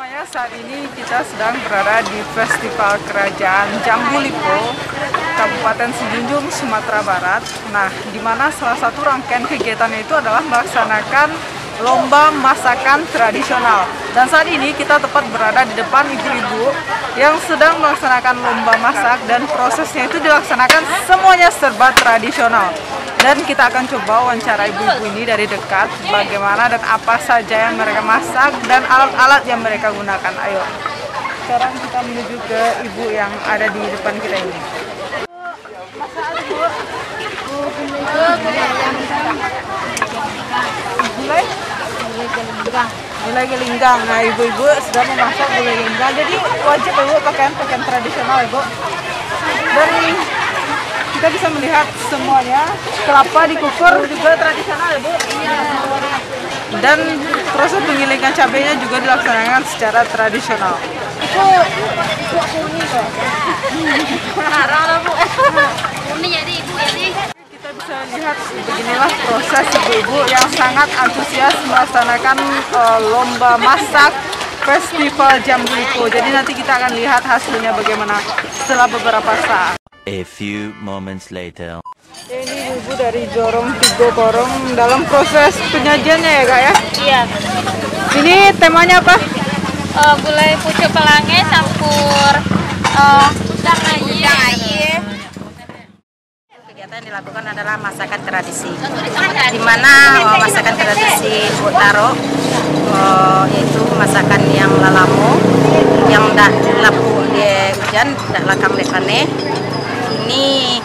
semuanya, saat ini kita sedang berada di Festival Kerajaan Jambu Lipo, Kabupaten Sijunjung, Sumatera Barat. Nah, di mana salah satu rangkaian kegiatannya itu adalah melaksanakan lomba masakan tradisional. Dan saat ini kita tepat berada di depan ibu-ibu yang sedang melaksanakan lomba masak, dan prosesnya itu dilaksanakan semuanya serba tradisional. Dan kita akan coba wawancara ibu-ibu ini dari dekat, bagaimana dan apa saja yang mereka masak dan alat-alat yang mereka gunakan. Ayo, sekarang kita menuju ke ibu yang ada di depan kita ini. Masak apa, Bu? Gulai? Gulai gelinggang. Nah, ibu-ibu sudah memasak gulai gelinggang. Jadi wajib ibu pakaian tradisional, Ibu. Dan kita bisa melihat semuanya, kelapa dikukur juga tradisional ya, Bu? Iya. Dan proses penggilingan cabenya juga dilaksanakan secara tradisional. Itu kuning kok. Harang lah, Bu. Kuning jadi Ibu jadi. Kita bisa lihat beginilah proses ibu-ibu yang sangat antusias melaksanakan lomba masak Festival Jambu Lipo. Jadi nanti kita akan lihat hasilnya bagaimana setelah beberapa saat. A few moments later. Ini ibu dari Jorong Tigo Korong dalam proses penyajiannya ya, Kak ya? Iya. Ini temanya apa? Gulai pucuk pelangi campur udang air. Kegiatan yang dilakukan adalah masakan tradisi, di mana masakan tradisi Botaro, yaitu masakan yang lalamo, yang dak lapu di hujan, dak lakang lekane. Ini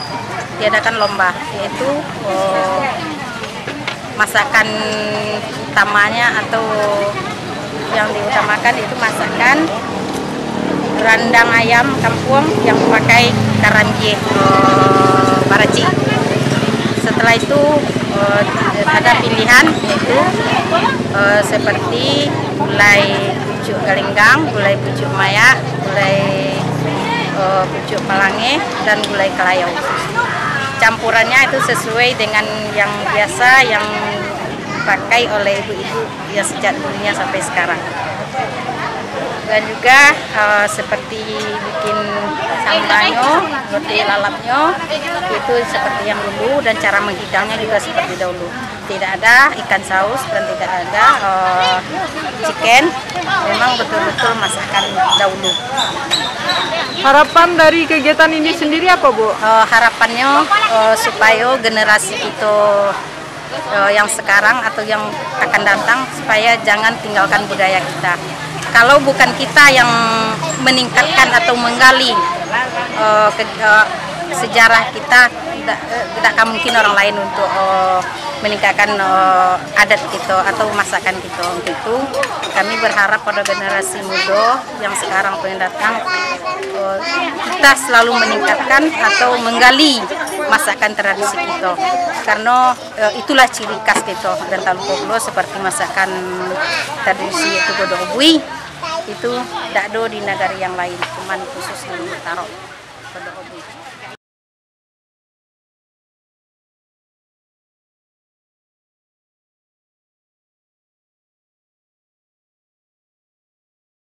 diadakan lomba, yaitu masakan utamanya atau yang diutamakan itu masakan rendang ayam kampung yang pakai karanje baraci. Setelah itu ada pilihan, yaitu seperti gulai pucuk gelinggang, gulai pucuk maya, gulai pucuk pelangi, dan gulai kelayau. Campurannya itu sesuai dengan yang biasa yang dipakai oleh ibu-ibu ya sejak dulunya sampai sekarang. Dan juga seperti bikin sambanyo, roti lalapnya itu seperti yang dulu, dan cara menghidangnya juga seperti dahulu. Tidak ada ikan saus dan tidak ada chicken, memang betul-betul masakan dahulu. Harapan dari kegiatan ini sendiri apa, Bu? Harapannya supaya generasi itu yang sekarang atau yang akan datang supaya jangan tinggalkan budaya kita. Kalau bukan kita yang meningkatkan atau menggali sejarah kita, tidak akan mungkin orang lain untuk meningkatkan adat kita atau masakan kita. Untuk itu kami berharap pada generasi muda yang sekarang pengen datang, kita selalu meningkatkan atau menggali masakan tradisi kita, karena itulah ciri khas kita. Dan tak lupa pula seperti masakan tradisi itu godok bui, itu tidak ada di negara yang lain, cuman khusus di Botaro godok bui.